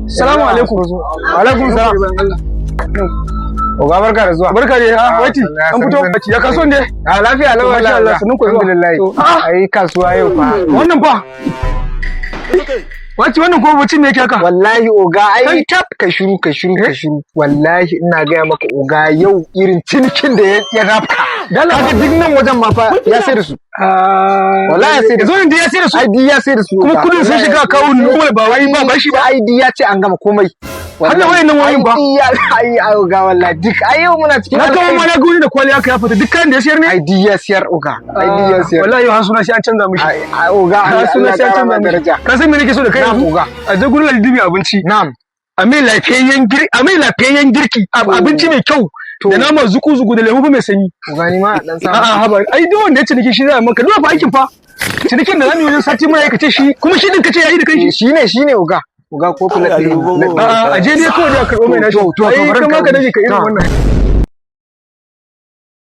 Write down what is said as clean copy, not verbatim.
Salamu alaikum. Alaikum salam. Oga barka da zuwa. Barka dai. Wati an fito ya kasuwan dai. Lafiya lau wallahi. Allah sanun ku alhamdulillah. Ai kasuwa yau fa. Wannan fa. Wati wannan ko bacin ne yake haka? Wallahi oga ai ka shiru. Wallahi ina gaya maka oga yau irin cinikin da ya rafka. Kaga duk nan wajen ma fa ya sai da su. Wallahi ya sai da su. Zo inda ya sai da su. Ai ya sai da su. Kuma kudin sun shiga akawun ne ba wai ba shi ba. Ai ya ce an gama komai. Har da wayannan wayoyin ba. Ai oga wallahi duk ai yau muna cikin. Na kawo mana guri da kwali aka ya fita dukkan da ya siyar ne? Ai ya siyar oga. Ai ya siyar. Wallahi har suna shi an canza mishi. Ai oga har suna shi an canza mishi. Ka san me nake so da kai oga? A je gurin Aldibi abinci. Na'am. A mai lafiyayyen girki, abinci mai kyau. Da nama zuku da lemu mai sanyi. Gani ma dan sa. A'a haba, ai duk wanda ya ciniki shi zai maka. Duk fa aikin fa. Cinikin da zamu yi wajen sati mai kace shi, kuma shi din kace yayi da kai. Shine oga. Oga ko kula. A'a aje dai kawai da karbo mai nashi. Ai kuma ka dage ka irin wannan.